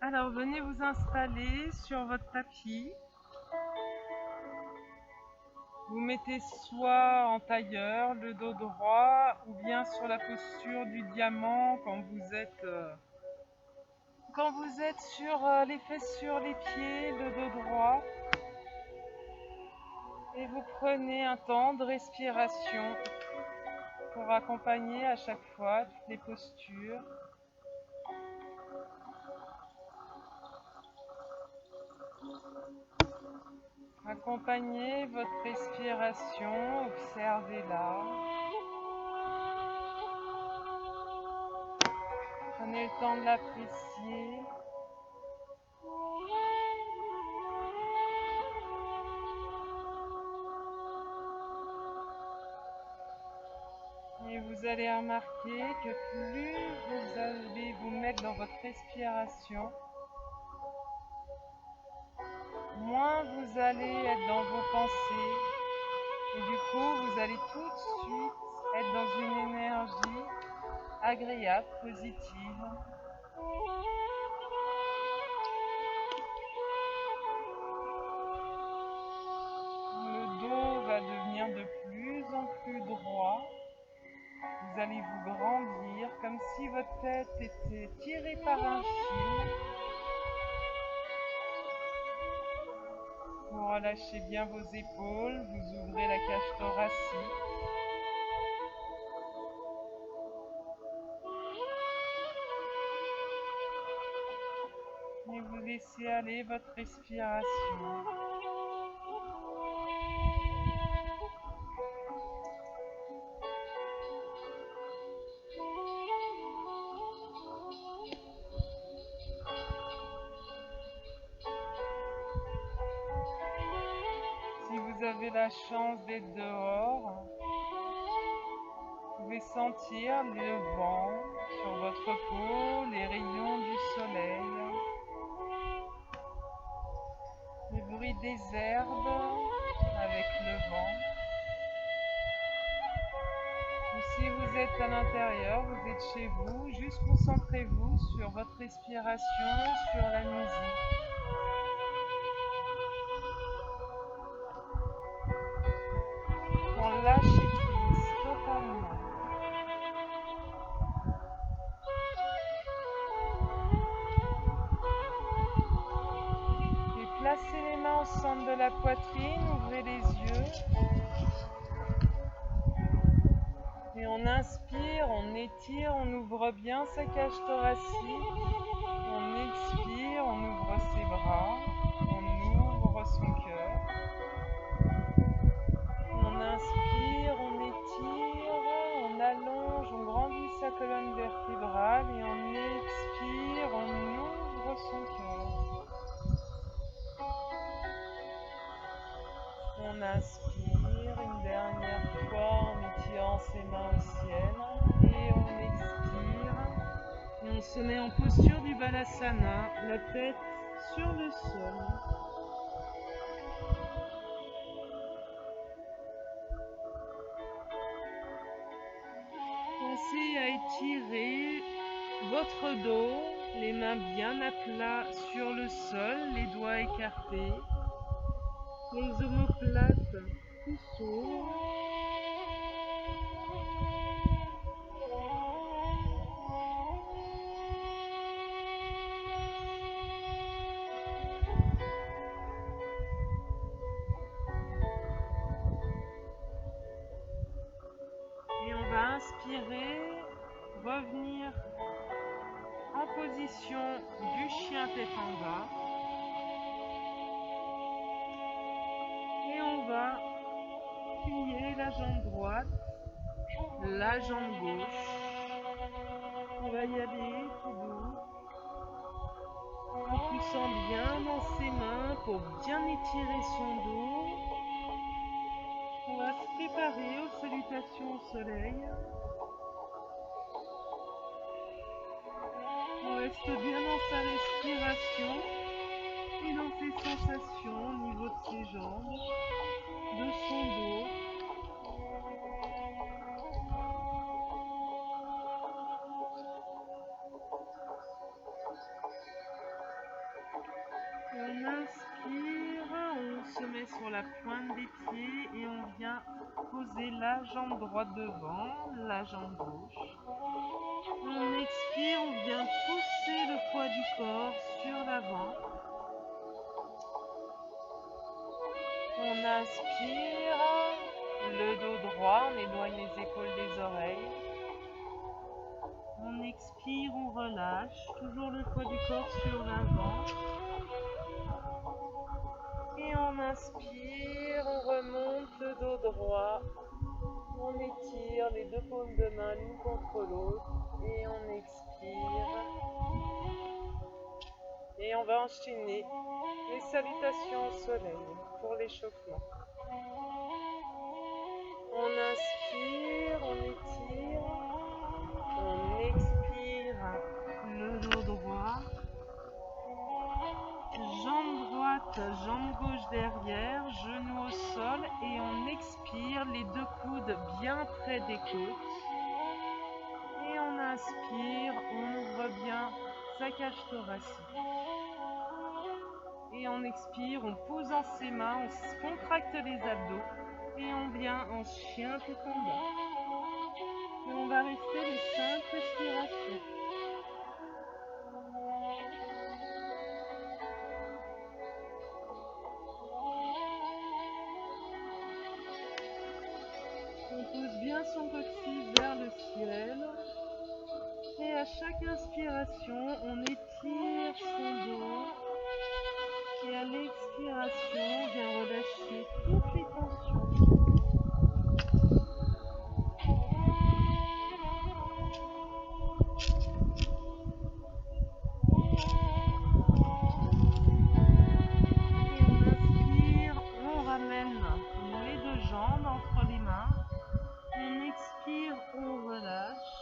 Alors, venez vous installer sur votre tapis. Vous mettez soit en tailleur, le dos droit, ou bien sur la posture du diamant quand vous êtes sur les fesses sur les pieds, le dos droit. Et vous prenez un temps de respiration pour accompagner à chaque fois toutes les postures. Accompagnez votre respiration, observez-la. Prenez le temps de l'apprécier. Et vous allez remarquer que plus vous allez vous mettre dans votre respiration, moins vous allez être dans vos pensées. Et du coup, vous allez tout de suite être dans une énergie agréable, positive. Le dos va devenir de plus en plus droit. Vous allez vous grandir comme si votre tête était tirée par un fil. Vous relâchez bien vos épaules, vous ouvrez la cage thoracique. Et vous laissez aller votre respiration. Si vous avez la chance d'être dehors, vous pouvez sentir le vent sur votre peau, les rayons du soleil, les bruits des herbes avec le vent. Ou si vous êtes à l'intérieur, vous êtes chez vous, juste concentrez-vous sur votre respiration, sur la musique. Pour lâcher prise totalement. Et placez les mains au centre de la poitrine, ouvrez les yeux. Et on inspire, on étire, on ouvre bien sa cage thoracique. On expire, on ouvre ses bras, on ouvre son cœur. On inspire, on étire, on allonge, on grandit sa colonne vertébrale et on expire, on ouvre son cœur. On inspire une dernière fois en étirant ses mains au ciel et on expire et on se met en posture du Balasana, la tête sur le sol. Pensez à étirer votre dos, les mains bien à plat sur le sol, les doigts écartés, les omoplates qui s'ouvrent. Et on va inspirer, revenir en position du chien tête en bas. Et on va plier la jambe droite, la jambe gauche. On va y aller tout doux, en poussant bien dans ses mains pour bien étirer son dos. On va se préparer aux salutations au soleil. On reste bien dans sa respiration et dans ses sensations au niveau de ses jambes, de son dos. sur la pointe des pieds et on vient poser la jambe droite devant, la jambe gauche. On expire, on vient pousser le poids du corps sur l'avant. On inspire, le dos droit, on éloigne les épaules des oreilles. On expire, on relâche, toujours le poids du corps sur l'avant. Et on inspire, on remonte le dos droit. On étire les deux paumes de main l'une contre l'autre. Et on expire. Et on va enchaîner les salutations au soleil pour l'échauffement. On inspire, on étire. On expire le dos droit. Jambe droite, jambe gauche derrière, genou au sol et on expire, les deux coudes bien près des côtes. Et on inspire, on ouvre bien sa cage thoracique. Et on expire, on pose dans ses mains, on contracte les abdos et on vient en chien tête en bas. Et on va rester les 5 respirations. On pousse bien son coccyx vers le ciel. Et à chaque inspiration, on étire son dos. Et à l'expiration, on vient relâcher toutes les tensions. Et on inspire, on ramène les deux jambes entre les mains. On expire, on relâche.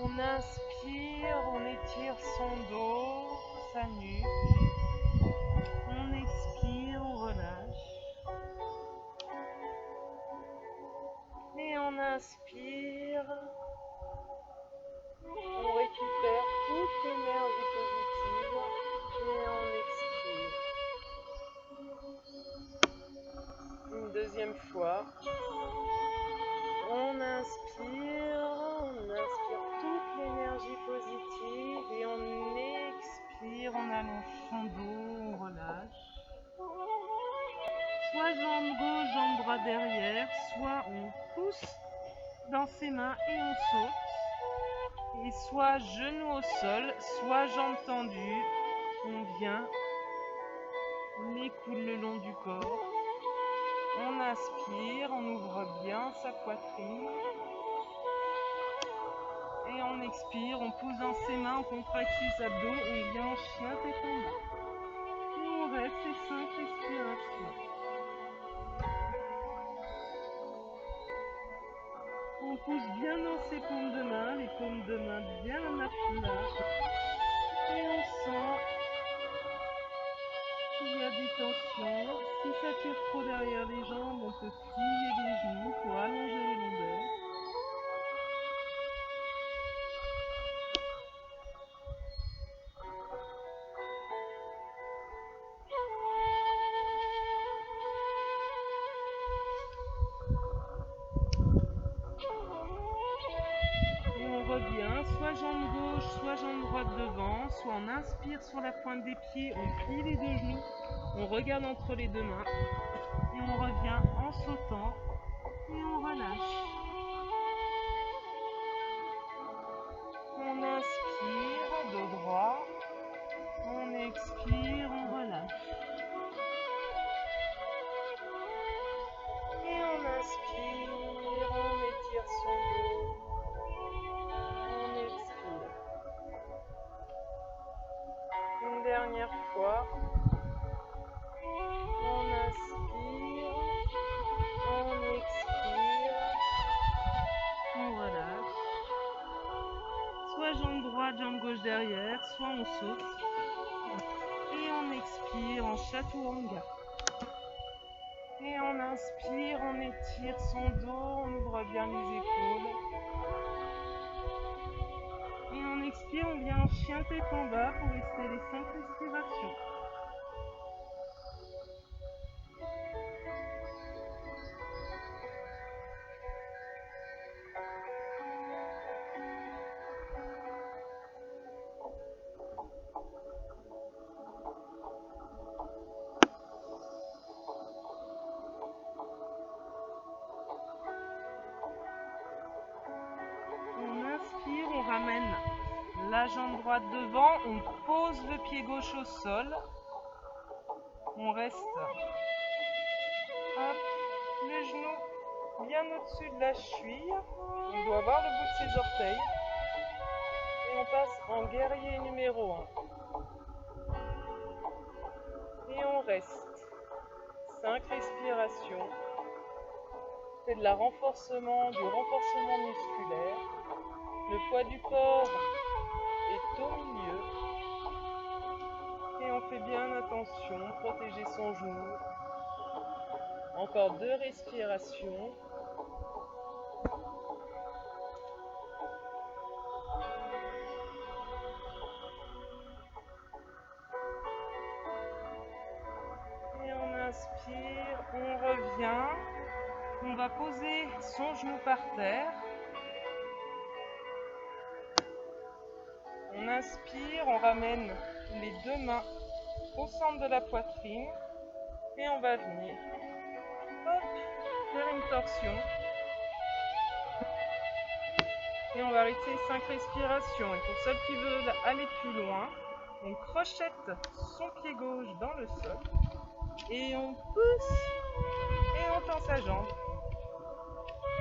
On inspire, on étire son dos, sa nuque. On expire, on relâche. Et on inspire. On récupère toute l'énergie positive. Et on expire. Une deuxième fois. On inspire toute l'énergie positive et on expire, on allonge son dos, on relâche. Soit jambe gauche, jambe droite derrière, soit on pousse dans ses mains et on saute. Et soit genou au sol, soit jambes tendues, on vient, on écoule le long du corps. On inspire, on ouvre bien sa poitrine. Et on expire, on pousse dans ses mains, on contracte ses abdos, on vient en chien tête en bas. Et on reste ces 5 respirations. On pousse bien dans ses paumes de main, les paumes de main bien à plat. Et on sent qu'il y a des tensions. Si ça tire trop derrière les jambes, on peut plier les genoux pour allonger les lombaires. Et on revient, soit jambe gauche, soit jambe droite devant, soit on inspire sur la pointe des pieds, on plie les deux genoux, on regarde entre les deux mains. Et on revient en sautant et on relâche. On inspire, dos droit. On expire, on relâche. Et on inspire, on étire son dos. On expire. Une dernière fois. On inspire, on expire, on relâche. Soit jambe droite, jambe gauche derrière, soit on saute. Et on expire en chaturanga. Et on inspire, on étire son dos, on ouvre bien les épaules. Et on expire, on vient en chien tête en bas pour rester les 5 respirations. la jambe droite devant, on pose le pied gauche au sol, on reste, hop, les genoux bien au-dessus de la cheville, on doit voir le bout de ses orteils, et on passe en guerrier numéro 1. Et on reste 5 respirations, c'est du renforcement musculaire, le poids du corps est au milieu, et on fait bien attention, protéger son genou. Encore 2 respirations. Et on inspire, on revient. On va poser son genou par terre. On inspire, on ramène les 2 mains au centre de la poitrine. Et on va venir, hop, faire une torsion. Et on va arrêter 5 respirations. Et pour ceux qui veulent aller plus loin, on crochette son pied gauche dans le sol. Et on pousse. Et on tend sa jambe.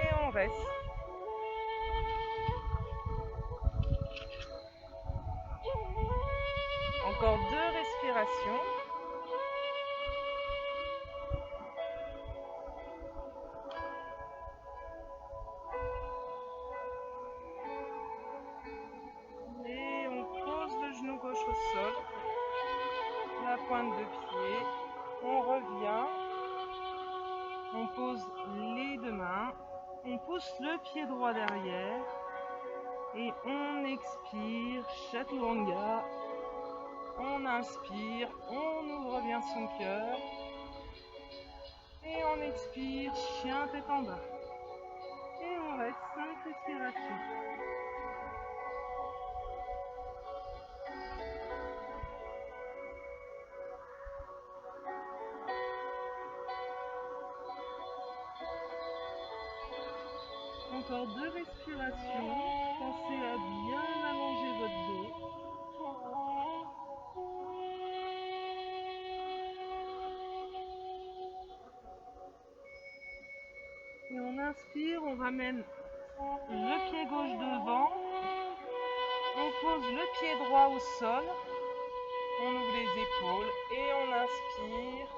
Et on reste. Encore 2 respirations. Et on pose le genou gauche au sol. La pointe de pied. On revient. On pose les 2 mains. On pousse le pied droit derrière. Et on expire, Chaturanga. On inspire, on ouvre bien son cœur. Et on expire, chien tête en bas. Et on reste 5 respirations. Encore 2 respirations. Pensez à bien allonger votre dos. Et on inspire, on ramène le pied gauche devant. On pose le pied droit au sol. On ouvre les épaules et on inspire.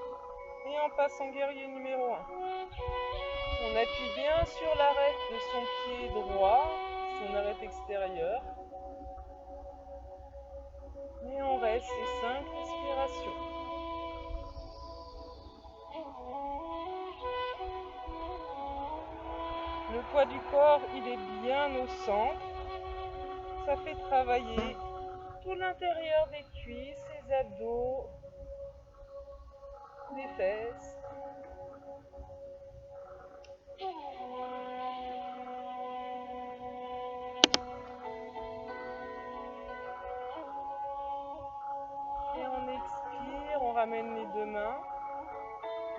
Et on passe en guerrier numéro 1. On appuie bien sur l'arête de son pied droit, son arête extérieure. Et on reste les 5 respirations. Le poids du corps, il est bien au centre. Ça fait travailler tout l'intérieur des cuisses, les abdos, les fesses. Et on expire, on ramène les 2 mains.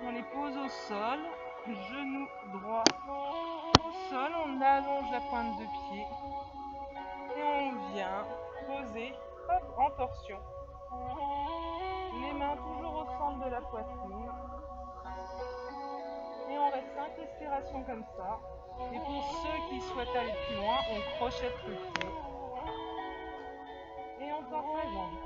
On les pose au sol, genou droit au sol, on allonge la pointe de pied. Et on vient poser, hop, en torsion. Les mains toujours au centre de la poitrine. Et on reste 5 respirations comme ça. Et pour ceux qui souhaitent aller plus loin, on crochette le pied. Et on tend sa jambe.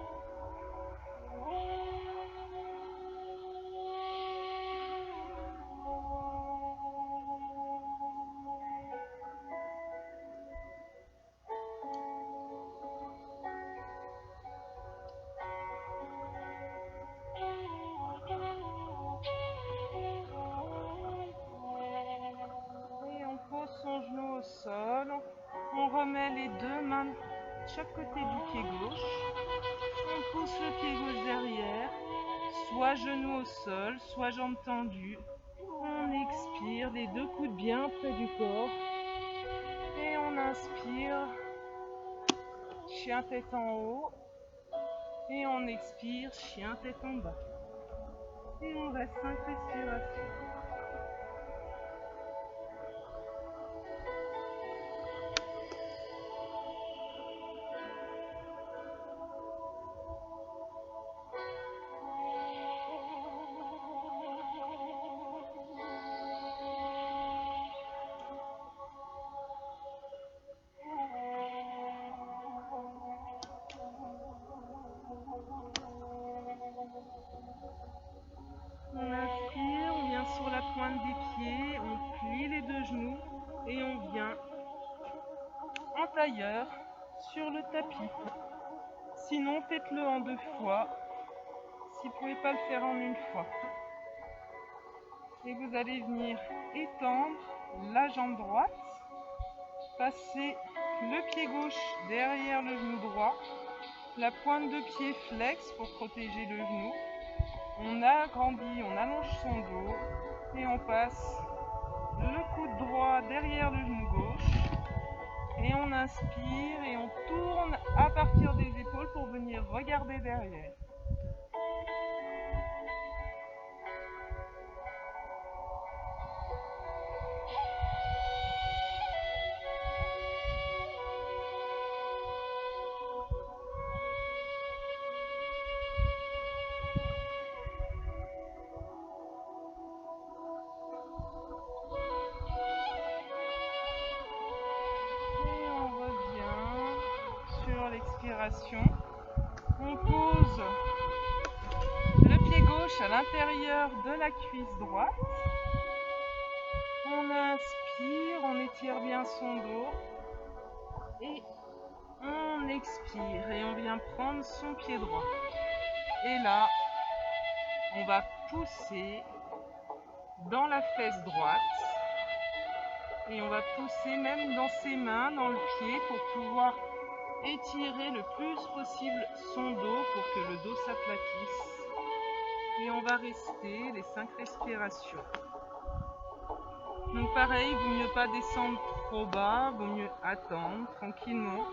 Son genou au sol, on remet les 2 mains de chaque côté du pied gauche, on pousse le pied gauche derrière, soit genou au sol, soit jambes tendues, on expire, les 2 coudes bien près du corps, et on inspire, chien tête en haut, et on expire, chien tête en bas, et on reste 5 respirations. genou et on vient en tailleur sur le tapis. Sinon, faites-le en 2 fois, si vous ne pouvez pas le faire en une fois. Et vous allez venir étendre la jambe droite, passer le pied gauche derrière le genou droit, la pointe de pied flex pour protéger le genou. On agrandit, on allonge son dos et on passe le coude droit derrière le genou gauche. Et on inspire et on tourne à partir des épaules pour venir regarder derrière. L'expiration, on pose le pied gauche à l'intérieur de la cuisse droite, on inspire, on étire bien son dos et on expire et on vient prendre son pied droit et là on va pousser dans la fesse droite et on va pousser même dans ses mains, dans le pied pour pouvoir étirer le plus possible son dos pour que le dos s'aplatisse. Et on va rester les 5 respirations. Donc pareil, il vaut mieux pas descendre trop bas, il vaut mieux attendre tranquillement.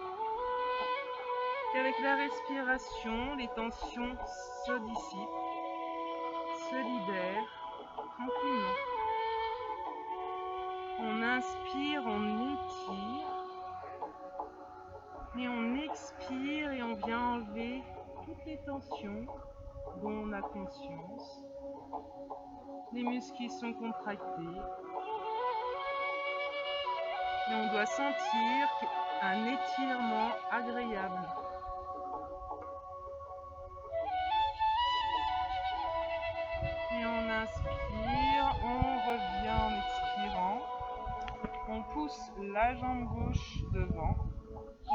Et avec la respiration, les tensions se dissipent, se libèrent tranquillement. On inspire, on étire. Et on expire et on vient enlever toutes les tensions dont on a conscience. Les muscles qui sont contractés. Et on doit sentir un étirement agréable. Et on inspire, on revient en expirant. On pousse la jambe gauche devant.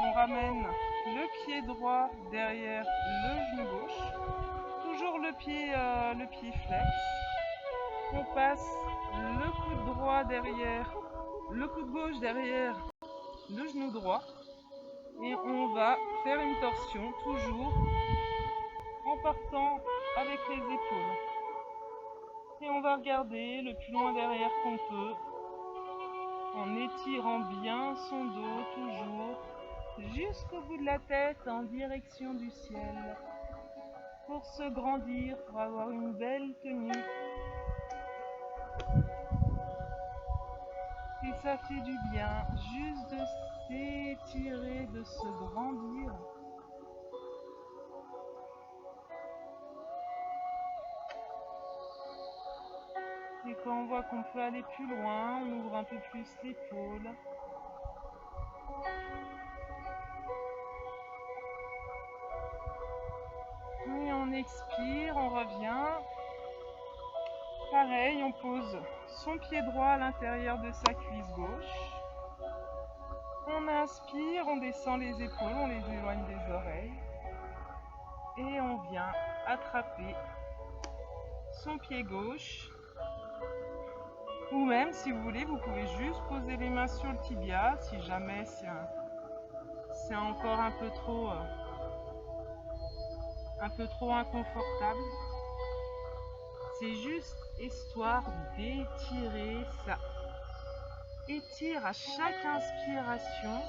On ramène le pied droit derrière le genou gauche. Toujours le pied flex. On passe le coude droit derrière, le coude gauche derrière le genou droit. Et on va faire une torsion toujours en partant avec les épaules. Et on va regarder le plus loin derrière qu'on peut, en étirant bien son dos toujours jusqu'au bout de la tête en direction du ciel pour se grandir, pour avoir une belle tenue. Et ça fait du bien juste de s'étirer, de se grandir. Et quand on voit qu'on peut aller plus loin, on ouvre un peu plus l'épaule. Et on expire, on revient. Pareil, on pose son pied droit à l'intérieur de sa cuisse gauche. On inspire, on descend les épaules, on les éloigne des oreilles. Et on vient attraper son pied gauche. Ou même, si vous voulez, vous pouvez juste poser les mains sur le tibia si jamais c'est encore un peu trop inconfortable. C'est juste histoire d'étirer ça. Étire à chaque inspiration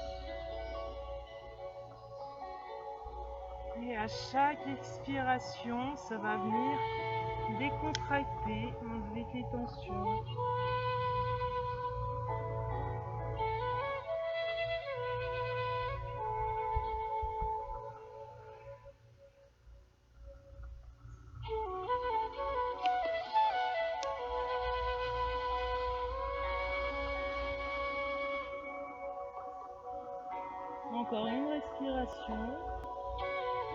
et à chaque expiration, ça va venir décontracter, enlever les tensions. Encore une respiration.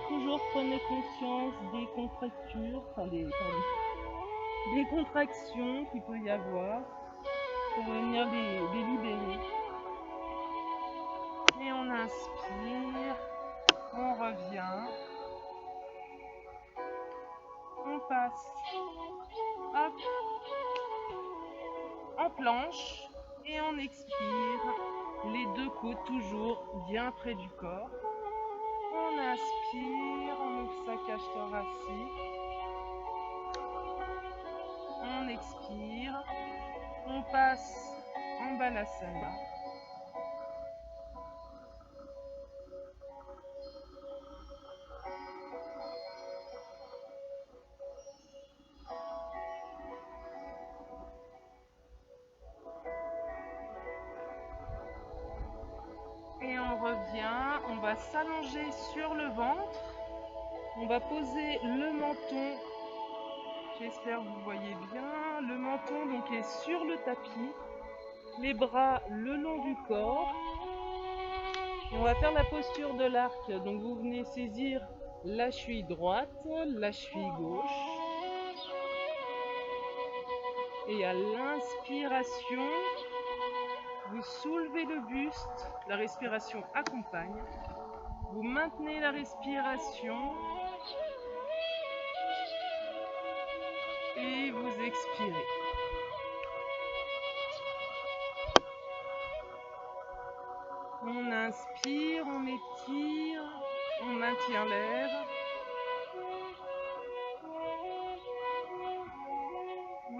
Toujours prenez conscience des contractures, des contractions qu'il peut y avoir pour venir venir les libérer. Et on inspire, on revient, on passe hop, en planche et on expire, les deux côtes toujours bien près du corps. On inspire, on ouvre sa cage thoracique, on expire, on passe en balasana. Et on revient, on va s'allonger sur le ventre, on va poser le menton, j'espère que vous voyez bien, le menton donc est sur le tapis, les bras le long du corps, et on va faire la posture de l'arc, donc vous venez saisir la cheville droite, la cheville gauche, et à l'inspiration, vous soulevez le buste, la respiration accompagne. Vous maintenez la respiration et vous expirez. On inspire, on étire, on maintient l'air.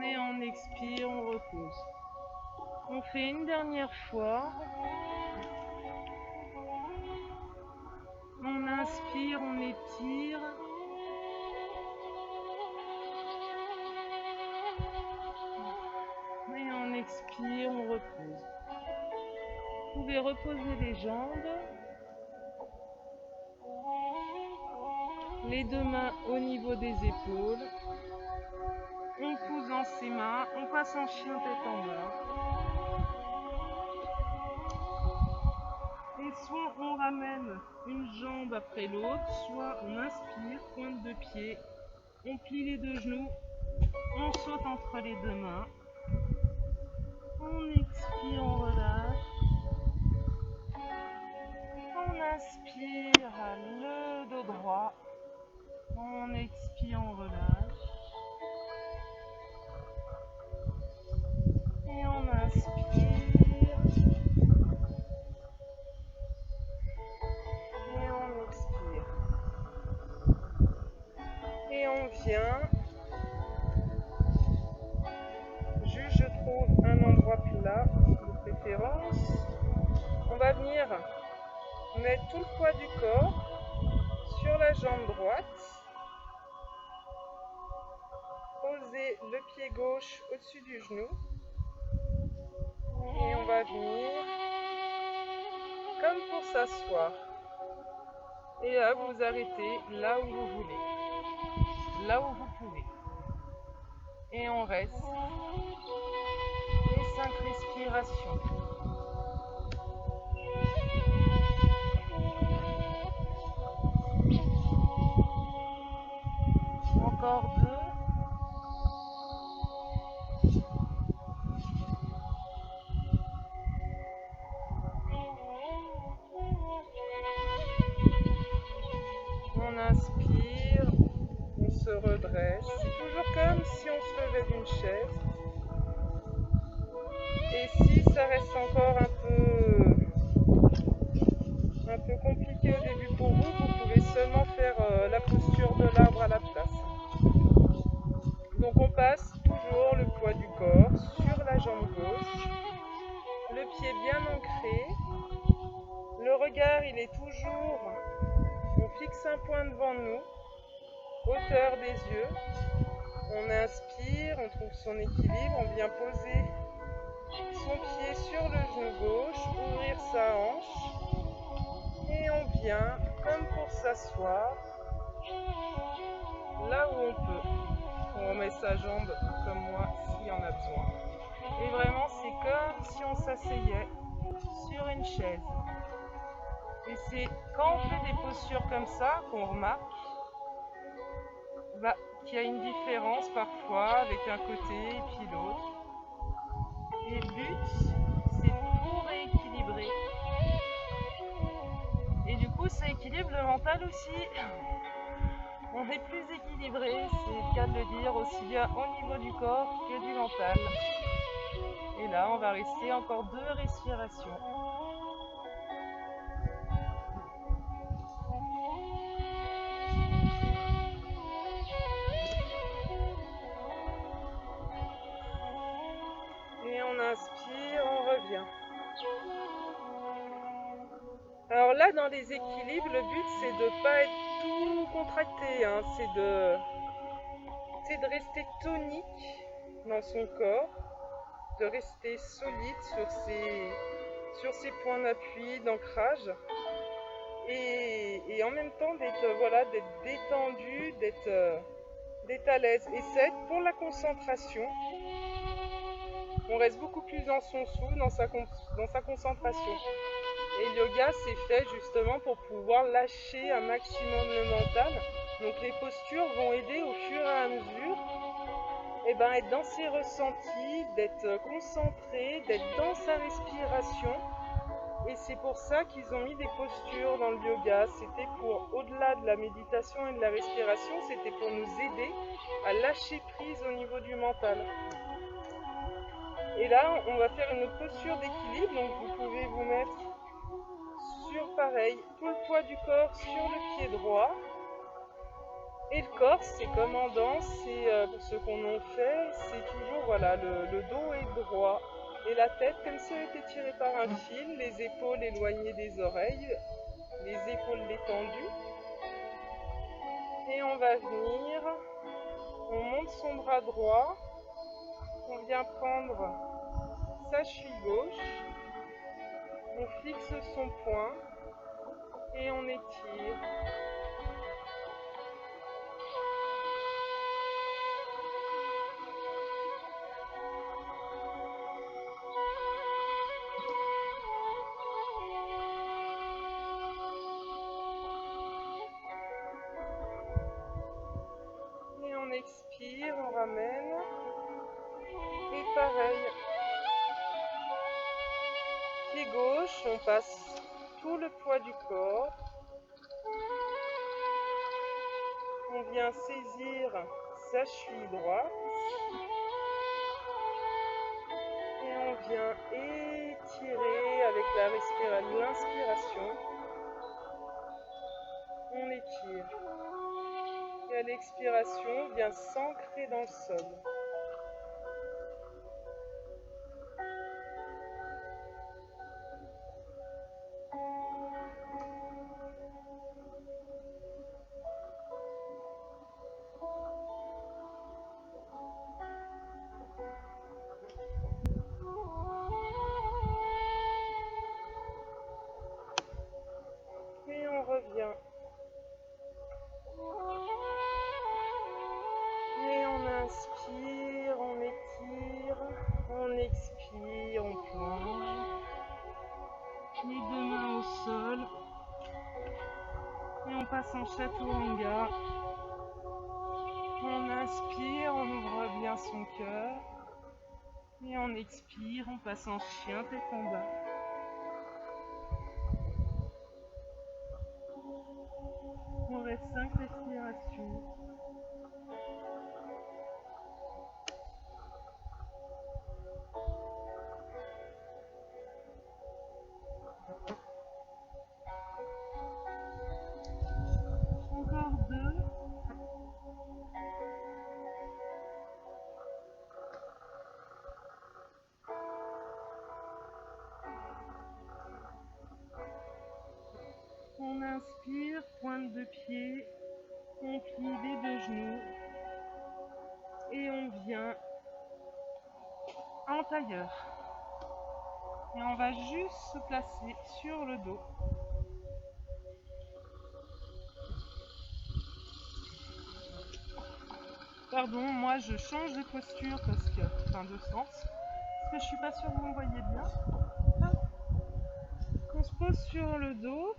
Et on expire, on repose. On fait une dernière fois. On inspire, on étire. Et on expire, on repose. Vous pouvez reposer les jambes. Les deux mains au niveau des épaules. On pose dans ses mains, on passe en chien tête en bas. Et soit on ramène une jambe après l'autre, soit on inspire, pointe de pied, on plie les deux genoux, on saute entre les deux mains. On expire, on relâche. On inspire, le dos droit. On expire, on relâche. Et on inspire. Et on expire. Et on vient. Juste, je trouve un endroit plat de préférence. On va venir mettre tout le poids du corps sur la jambe droite. Poser le pied gauche au-dessus du genou. Et on va venir comme pour s'asseoir. Et là, vous arrêtez là où vous voulez. Là où vous pouvez. Et on reste. Les 5 respirations. Encore 2. On inspire, on se redresse. C'est toujours comme si on se levait d'une chaise. Et si ça reste encore un peu compliqué au début pour vous, vous pouvez seulement faire la posture de l'arbre à la place. Donc on passe toujours le poids du corps sur la jambe gauche, le pied bien ancré, le regard il est toujours, on fixe un point devant nous, hauteur des yeux, on inspire, on trouve son équilibre, on vient poser son pied sur le genou gauche, ouvrir sa hanche et on vient comme pour s'asseoir là où on peut. On met sa jambe comme moi s'il y en a besoin. Et vraiment c'est comme si on s'asseyait sur une chaise. Et c'est quand on fait des postures comme ça qu'on remarque qu'il y a une différence parfois avec un côté et puis l'autre. Et le but, mental aussi. On est plus équilibré, c'est le cas de le dire, aussi bien au niveau du corps que du mental. Et là, on va rester encore 2 respirations. Et on inspire, on revient. Alors là, dans les équilibres, le but, c'est de ne pas être tout contracté, hein. C'est de rester tonique dans son corps, de rester solide sur ses points d'appui, d'ancrage, et en même temps d'être détendu, d'être à l'aise. Et ça aide pour la concentration. On reste beaucoup plus dans son souffle, dans sa concentration. Et le yoga, c'est fait justement pour pouvoir lâcher un maximum le mental. Donc les postures vont aider au fur et à mesure être dans ses ressentis, d'être concentré, d'être dans sa respiration. Et c'est pour ça qu'ils ont mis des postures dans le yoga. C'était pour, au-delà de la méditation et de la respiration, c'était pour nous aider à lâcher prise au niveau du mental. Et là, on va faire une autre posture d'équilibre. Donc vous pouvez vous mettre sur, pareil, tout le poids du corps sur le pied droit. Et le corps, c'est comme en danse, pour ceux qu'on en fait, c'est toujours, le dos est droit. Et la tête, comme si elle était tirée par un fil, les épaules éloignées des oreilles, les épaules détendues. Et on va venir, on monte son bras droit, on vient prendre sa cheville gauche, on fixe son poing et on étire. Et on expire, on ramène. Et pareil. Pied gauche, on passe tout le poids du corps. On vient saisir sa cheville droite. Et on vient étirer avec l'inspiration. On étire. Et à l'expiration, on vient s'ancrer dans le sol. Et on revient. Et on inspire, on étire, on expire, on plonge. Les 2 mains au sol. Et on passe en chaturanga. On inspire, on ouvre bien son cœur. Et on expire, on passe en chien tête en bas. On reste 5 respirations. Encore 2. On inspire, pointe de pied, on plie les 2 genoux et on vient en tailleur. Et on va juste se placer sur le dos. Pardon, moi je change de posture de sens, parce que je suis pas sûre que vous me voyez bien. On se pose sur le dos.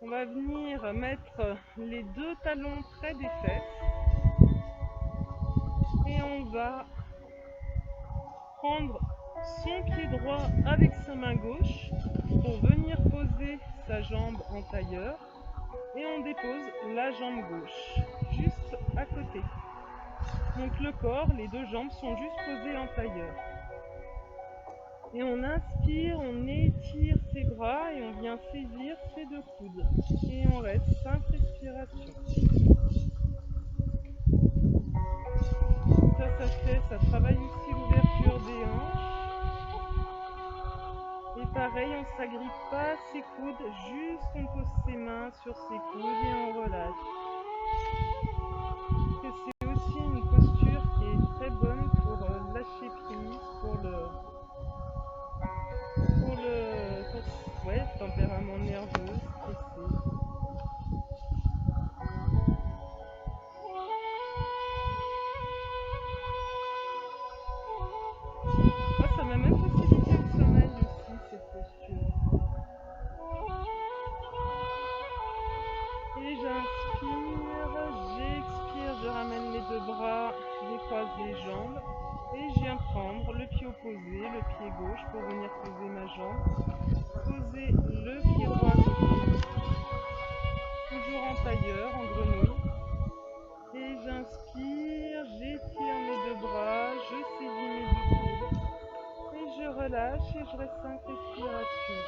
On va venir mettre les 2 talons près des fesses. Et on va prendre son pied droit avec sa main gauche pour venir poser sa jambe en tailleur. Et on dépose la jambe gauche, juste à côté. Donc le corps, les deux jambes sont juste posées en tailleur. Et on inspire, on étire ses bras et on vient saisir ses deux coudes. Et on reste 5 respirations. Ça travaille aussi l'ouverture des hanches. Et pareil, on ne s'agrippe pas ses coudes, juste on pose ses mains sur ses coudes et on relâche. Et c'est aussi une posture qui est très bonne pour lâcher prise, pour le tempérament nerveux, stressé. Ça m'a même facilité le sommeil aussi, cette posture. Et j'inspire, j'expire, je ramène les deux bras, je décroise les jambes. Et je viens prendre le pied opposé, le pied gauche, pour venir poser ma jambe. Poser le pied droit à côté. Toujours en tailleur, en grenouille. Et j'inspire, j'étire mes deux bras, je saisis mes deux coudes. Et je relâche et je reste 5 respirations.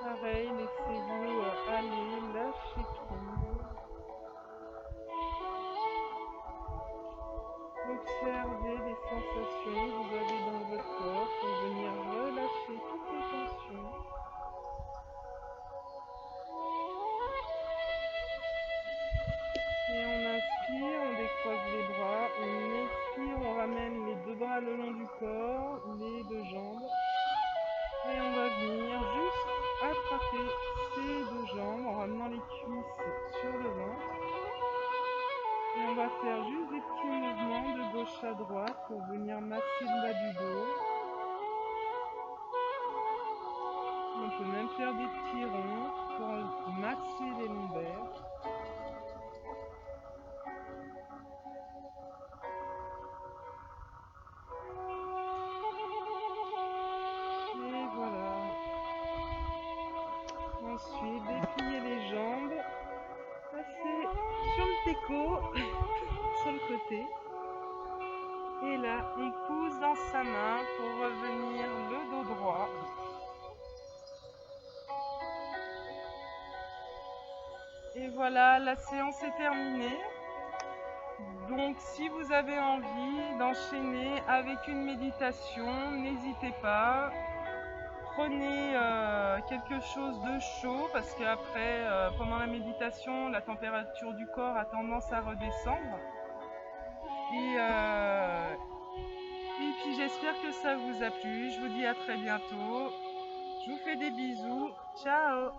Pareil, laissez-vous aller, lâcher prise. Observez les sensations que vous avez dans votre corps pour venir relâcher toutes les tensions. Et on inspire, on décroise les bras, on expire, on ramène les deux bras le long du corps, les deux jambes. Et on va venir juste attraper ces deux jambes en ramenant les cuisses sur le ventre. Et on va faire juste des petits mouvements de gauche à droite pour venir masser le bas du dos. On peut même faire des petits ronds pour masser les lombaires. Et voilà. Ensuite, déplier les jambes. Passer sur le teco, sur le côté. Et là, on pousse dans sa main pour revenir le dos droit. Et voilà, la séance est terminée. Donc si vous avez envie d'enchaîner avec une méditation, n'hésitez pas. Prenez quelque chose de chaud parce qu'après, pendant la méditation, la température du corps a tendance à redescendre. Et puis j'espère que ça vous a plu. Je vous dis à très bientôt. Je vous fais des bisous. Ciao!